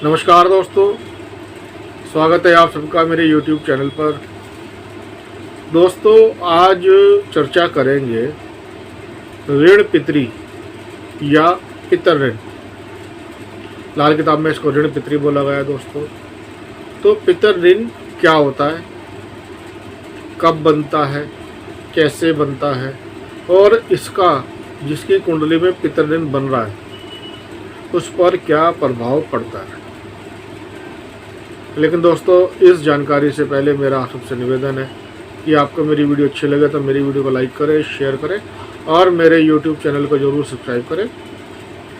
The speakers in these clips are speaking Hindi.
नमस्कार दोस्तों, स्वागत है आप सबका मेरे YouTube चैनल पर। दोस्तों, आज चर्चा करेंगे ऋण पितरी या पितर ऋण। लाल किताब में इसको ऋण पितरी बोला गया है दोस्तों। तो पितर ऋण क्या होता है, कब बनता है, कैसे बनता है और इसका जिसकी कुंडली में पितर ऋण बन रहा है उस पर क्या प्रभाव पड़ता है। लेकिन दोस्तों, इस जानकारी से पहले मेरा आप सबसे निवेदन है कि आपको मेरी वीडियो अच्छी लगे तो मेरी वीडियो को लाइक करें, शेयर करें और मेरे यूट्यूब चैनल को ज़रूर सब्सक्राइब करें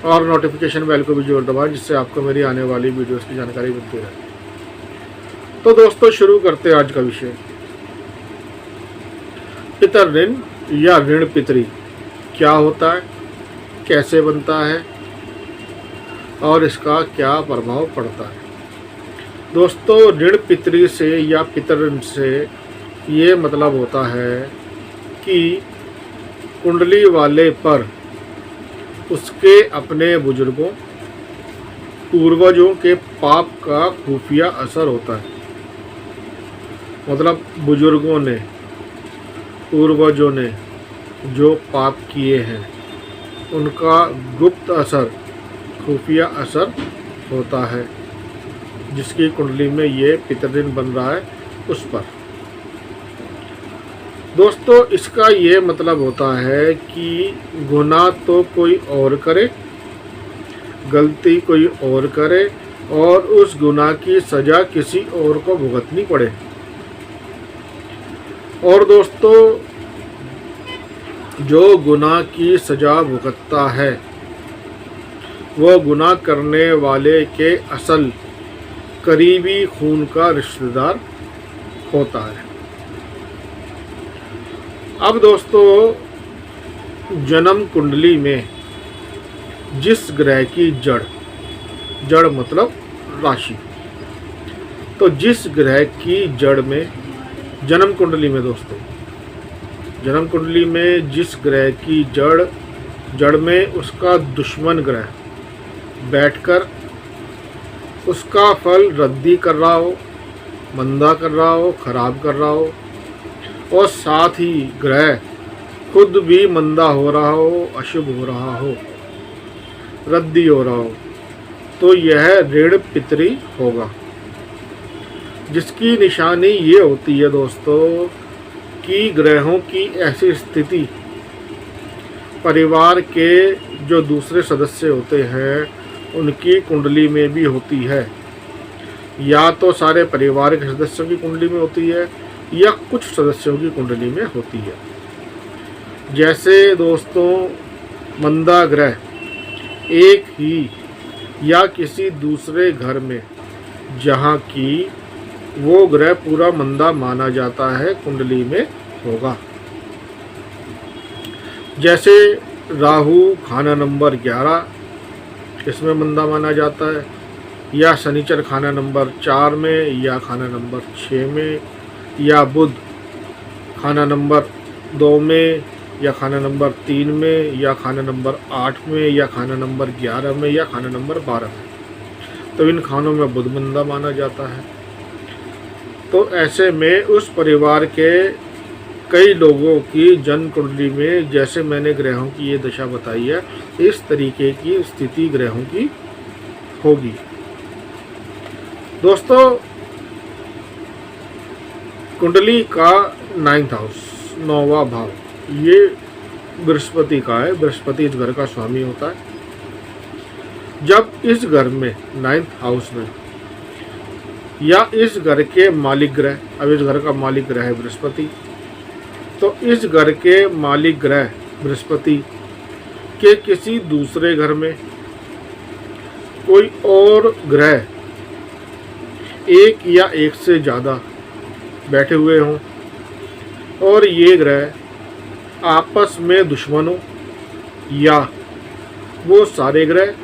और नोटिफिकेशन बेल को भी जरूर दबाएं, जिससे आपको मेरी आने वाली वीडियोस की जानकारी मिलती रहे। तो दोस्तों, शुरू करते हैं आज का विषय। पितर ऋण या ऋण पितरी क्या होता है, कैसे बनता है और इसका क्या प्रभाव पड़ता है। दोस्तों, ऋण पितरी से या पितर ऋण से ये मतलब होता है कि कुंडली वाले पर उसके अपने बुजुर्गों, पूर्वजों के पाप का खुफिया असर होता है। मतलब बुजुर्गों ने, पूर्वजों ने जो पाप किए हैं उनका गुप्त असर, खुफिया असर होता है, जिसकी कुंडली में ये पितर ऋण बन रहा है उस पर। दोस्तों, इसका ये मतलब होता है कि गुनाह तो कोई और करे, गलती कोई और करे और उस गुनाह की सज़ा किसी और को भुगतनी पड़े। और दोस्तों, जो गुनाह की सज़ा भुगतता है वो गुनाह करने वाले के असल करीबी खून का रिश्तेदार होता है। अब दोस्तों, जन्म कुंडली में जिस ग्रह की जड़ मतलब राशि, तो जिस ग्रह की जड़ में जन्म कुंडली में दोस्तों, जन्म कुंडली में जिस ग्रह की जड़ में उसका दुश्मन ग्रह बैठकर उसका फल रद्दी कर रहा हो, मंदा कर रहा हो, खराब कर रहा हो और साथ ही ग्रह खुद भी मंदा हो रहा हो, अशुभ हो रहा हो, रद्दी हो रहा हो, तो यह ऋण पितरी होगा। जिसकी निशानी ये होती है दोस्तों कि ग्रहों की ऐसी स्थिति परिवार के जो दूसरे सदस्य होते हैं उनकी कुंडली में भी होती है। या तो सारे परिवार के सदस्यों की कुंडली में होती है या कुछ सदस्यों की कुंडली में होती है। जैसे दोस्तों, मंदा ग्रह एक ही या किसी दूसरे घर में जहाँ की वो ग्रह पूरा मंदा माना जाता है कुंडली में होगा। जैसे राहु खाना नंबर 11 इसमें मंदा माना जाता है, या शनिचर खाना नंबर 4 में या खाना नंबर 6 में, या बुध खाना नंबर 2 में या खाना नंबर 3 में या खाना नंबर 8 में या खाना नंबर 11 में या खाना नंबर 12 में। तो इन खानों में बुध मंदा माना जाता है। तो ऐसे में उस परिवार के कई लोगों की जन्म कुंडली में, जैसे मैंने ग्रहों की ये दशा बताई है, इस तरीके की स्थिति ग्रहों की होगी। दोस्तों, कुंडली का 9th हाउस, 9वां भाव, ये बृहस्पति का है। बृहस्पति इस घर का स्वामी होता है। जब इस घर में 9th हाउस में या इस घर के मालिक ग्रह, अब इस घर का मालिक ग्रह है बृहस्पति, तो इस घर के मालिक ग्रह बृहस्पति के किसी दूसरे घर में कोई और ग्रह एक या एक से ज़्यादा बैठे हुए हों और ये ग्रह आपस में दुश्मन हो, या वो सारे ग्रह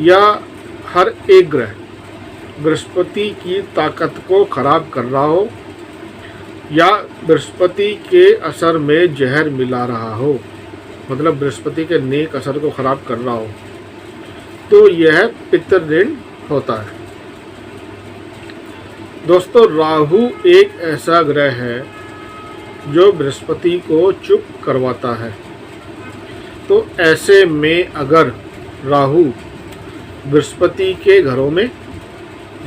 या हर एक ग्रह बृहस्पति की ताकत को खराब कर रहा हो या बृहस्पति के असर में जहर मिला रहा हो, मतलब बृहस्पति के नेक असर को खराब कर रहा हो, तो यह पितर ऋण होता है। दोस्तों राहु एक ऐसा ग्रह है जो बृहस्पति को चुप करवाता है। तो ऐसे में अगर राहु बृहस्पति के घरों में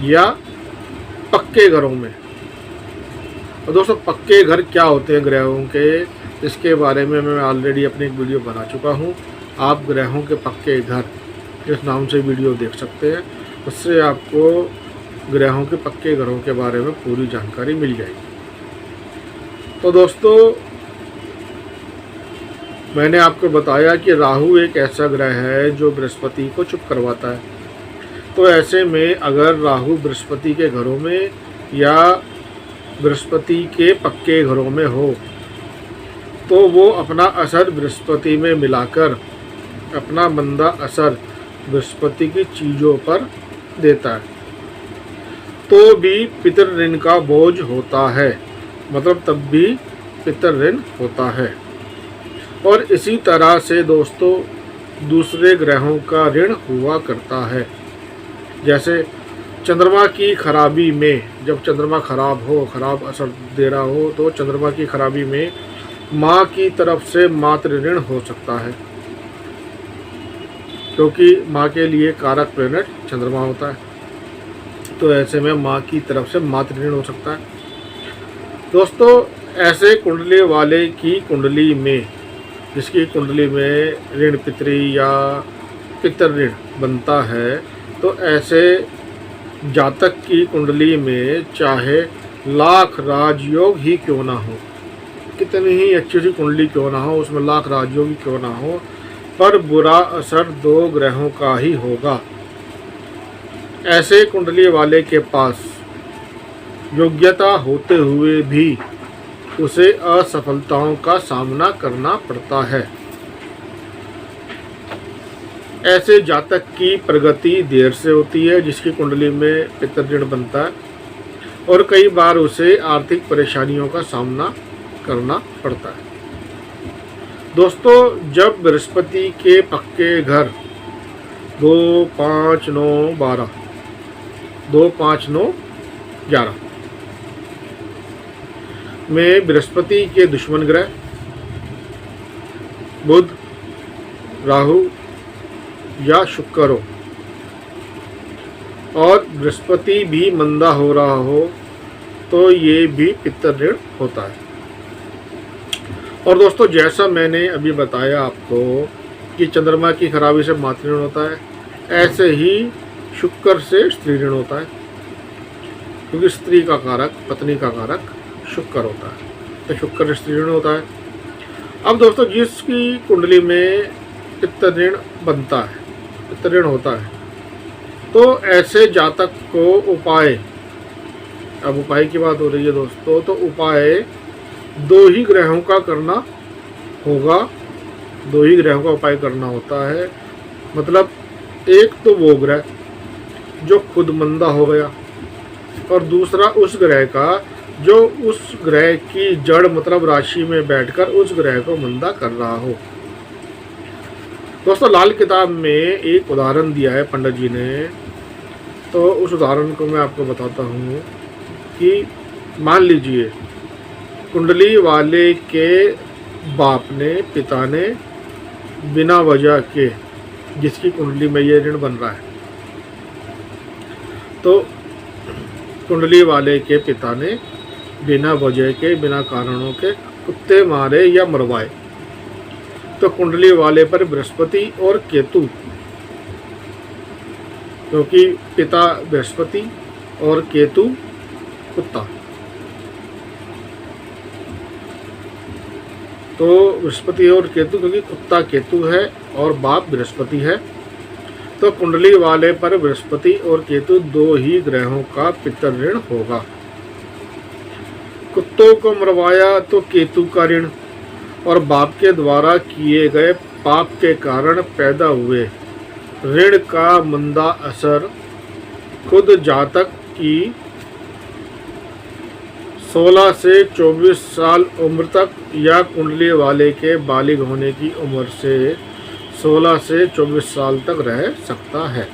या पक्के घरों में, और दोस्तों पक्के घर क्या होते हैं ग्रहों के, इसके बारे में मैं ऑलरेडी अपनी एक वीडियो बना चुका हूँ। आप ग्रहों के पक्के घर इस नाम से वीडियो देख सकते हैं, उससे आपको ग्रहों के पक्के घरों के बारे में पूरी जानकारी मिल जाएगी। तो दोस्तों मैंने आपको बताया कि राहु एक ऐसा ग्रह है जो बृहस्पति को चुप करवाता है। तो ऐसे में अगर राहु बृहस्पति के घरों में या बृहस्पति के पक्के घरों में हो तो वो अपना असर बृहस्पति में मिलाकर अपना मंदा असर बृहस्पति की चीज़ों पर देता है। तो भी पितृ ऋण का बोझ होता है, मतलब तब भी पितृ ऋण होता है। और इसी तरह से दोस्तों दूसरे ग्रहों का ऋण हुआ करता है। जैसे चंद्रमा की खराबी में, जब चंद्रमा खराब हो, खराब असर दे रहा हो, तो चंद्रमा की खराबी में माँ की तरफ से मातृ ऋण हो सकता है, क्योंकि माँ के लिए कारक प्लेनेट चंद्रमा होता है। तो ऐसे में माँ की तरफ से मातृ ऋण हो सकता है। दोस्तों ऐसे कुंडली वाले की कुंडली में, जिसकी कुंडली में ऋण पितृ या पितृ ऋण बनता है, तो ऐसे जातक की कुंडली में चाहे लाख राजयोग ही क्यों ना हो, कितनी ही अच्छी सी कुंडली क्यों ना हो, उसमें लाख राजयोग ही क्यों ना हो, पर बुरा असर दो ग्रहों का ही होगा। ऐसे कुंडली वाले के पास योग्यता होते हुए भी उसे असफलताओं का सामना करना पड़ता है। ऐसे जातक की प्रगति देर से होती है, जिसकी कुंडली में पितृ ऋण बनता है, और कई बार उसे आर्थिक परेशानियों का सामना करना पड़ता है। दोस्तों जब बृहस्पति के पक्के घर 2, 5, 9, 12, 2, 5, 9, 11 में बृहस्पति के दुश्मन ग्रह बुध, राहु या शुक्र हो, और बृहस्पति भी मंदा हो रहा हो, तो ये भी पितृ ऋण होता है। और दोस्तों जैसा मैंने अभी बताया आपको कि चंद्रमा की खराबी से मातृ ऋण होता है, ऐसे ही शुक्र से स्त्री ऋण होता है, क्योंकि स्त्री का कारक, पत्नी का कारक शुक्र होता है, तो शुक्र स्त्री ऋण होता है। अब दोस्तों जिसकी कुंडली में पितृ ऋण बनता है, पितृ ऋण होता है, तो ऐसे जातक को उपाय, अब उपाय की बात हो रही है दोस्तों, तो उपाय 2 ही ग्रहों का करना होगा, 2 ही ग्रहों का उपाय करना होता है। मतलब एक तो वो ग्रह जो खुद मंदा हो गया, और दूसरा उस ग्रह का जो उस ग्रह की जड़ मतलब राशि में बैठकर उस ग्रह को मंदा कर रहा हो। दोस्तों लाल किताब में एक उदाहरण दिया है पंडित जी ने, तो उस उदाहरण को मैं आपको बताता हूँ कि मान लीजिए कुंडली वाले के बाप ने, पिता ने बिना वजह के, जिसकी कुंडली में ये ऋण बन रहा है, तो कुंडली वाले के पिता ने बिना वजह के, बिना कारणों के कुत्ते मारे या मरवाए, तो कुंडली वाले पर बृहस्पति और केतु, क्योंकि पिता बृहस्पति और केतु कुत्ता, तो बृहस्पति और केतु, क्योंकि कुत्ता केतु है और बाप बृहस्पति है, तो कुंडली वाले पर बृहस्पति और केतु 2 ही ग्रहों का पितृ ऋण होगा। कुत्तों को मरवाया तो केतु का ऋण, और बाप के द्वारा किए गए पाप के कारण पैदा हुए ऋण का मंदा असर खुद जातक की 16 से 24 साल उम्र तक या कुंडली वाले के बालिग होने की उम्र से 16 से 24 साल तक रह सकता है।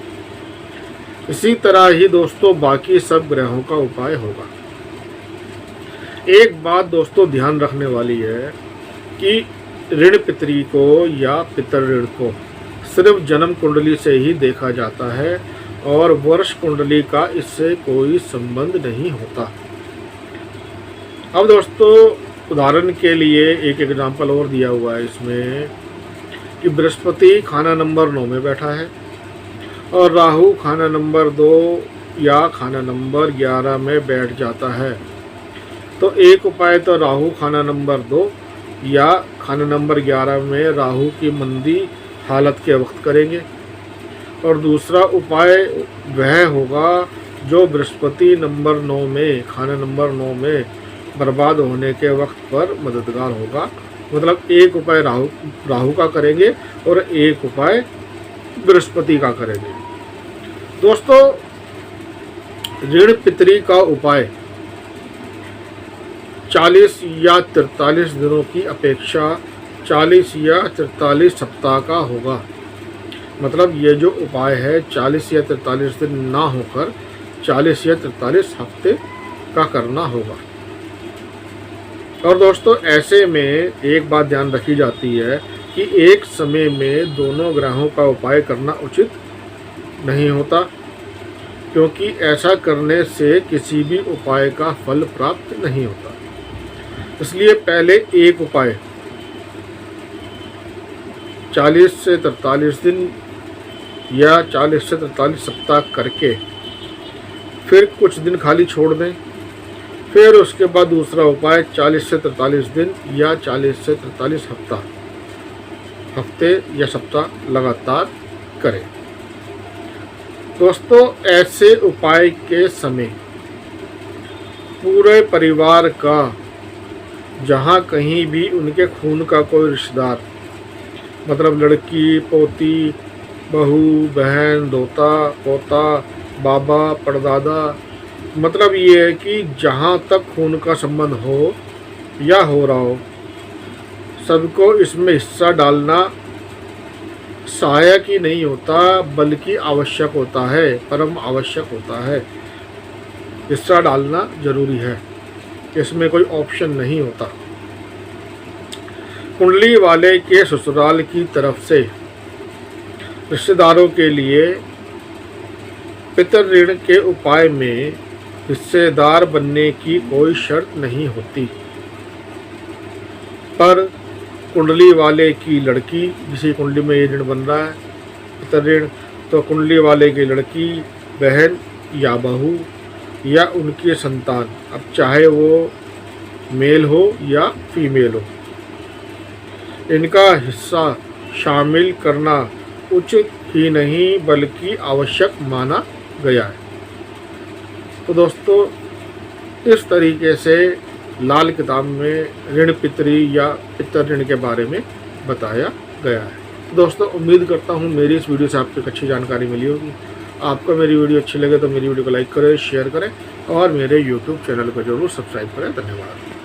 इसी तरह ही दोस्तों बाकी सब ग्रहों का उपाय होगा। एक बात दोस्तों ध्यान रखने वाली है कि ऋण पितरी को या पितर ऋण को सिर्फ जन्म कुंडली से ही देखा जाता है और वर्ष कुंडली का इससे कोई संबंध नहीं होता। अब दोस्तों उदाहरण के लिए एक एग्जाम्पल और दिया हुआ है इसमें कि बृहस्पति खाना नंबर 9 में बैठा है और राहु खाना नंबर 2 या खाना नंबर 11 में बैठ जाता है। तो एक उपाय तो राहु खाना नंबर 2 या खाना नंबर 11 में राहु की मंदी हालत के वक्त करेंगे और दूसरा उपाय वह होगा जो बृहस्पति नंबर 9 में खाना नंबर 9 में बर्बाद होने के वक्त पर मददगार होगा। मतलब एक उपाय राहु का करेंगे और एक उपाय बृहस्पति का करेंगे। दोस्तों ऋण पितरी का उपाय 40 या 43 दिनों की अपेक्षा 40 या 43 सप्ताह का होगा। मतलब ये जो उपाय है 40 या 43 दिन ना होकर 40 या 43 हफ्ते का करना होगा। और दोस्तों ऐसे में एक बात ध्यान रखी जाती है कि एक समय में दोनों ग्रहों का उपाय करना उचित नहीं होता, क्योंकि ऐसा करने से किसी भी उपाय का फल प्राप्त नहीं होता। इसलिए पहले एक उपाय 40 से 43 दिन या 40 से 43 सप्ताह करके फिर कुछ दिन खाली छोड़ दें। फिर उसके बाद दूसरा उपाय 40 से 43 दिन या 40 से 43 हफ्ते या सप्ताह लगातार करें। दोस्तों ऐसे उपाय के समय पूरे परिवार का, जहाँ कहीं भी उनके खून का कोई रिश्तेदार, मतलब लड़की, पोती, बहू, बहन, दोता, पोता, बाबा, परदादा, मतलब ये है कि जहाँ तक खून का संबंध हो या हो रहा हो, सबको इसमें हिस्सा डालना सहायक ही नहीं होता बल्कि आवश्यक होता है, परम आवश्यक होता है। हिस्सा डालना जरूरी है, इसमें कोई ऑप्शन नहीं होता। कुंडली वाले के ससुराल की तरफ से रिश्तेदारों के लिए पितर ऋण के उपाय में हिस्सेदार बनने की कोई शर्त नहीं होती, पर कुंडली वाले की लड़की, जिसी कुंडली में ये ऋण बन रहा है पितर ऋण, तो कुंडली वाले की लड़की, बहन या बहू या उनकी संतान, अब चाहे वो मेल हो या फीमेल हो, इनका हिस्सा शामिल करना उचित ही नहीं बल्कि आवश्यक माना गया है। तो दोस्तों इस तरीके से लाल किताब में ऋण पितरी या पितर ऋण के बारे में बताया गया है। दोस्तों उम्मीद करता हूँ मेरी इस वीडियो से आपको अच्छी जानकारी मिली होगी। आपको मेरी वीडियो अच्छी लगे तो मेरी वीडियो को लाइक करें, शेयर करें और मेरे YouTube चैनल को जरूर सब्सक्राइब करें। धन्यवाद।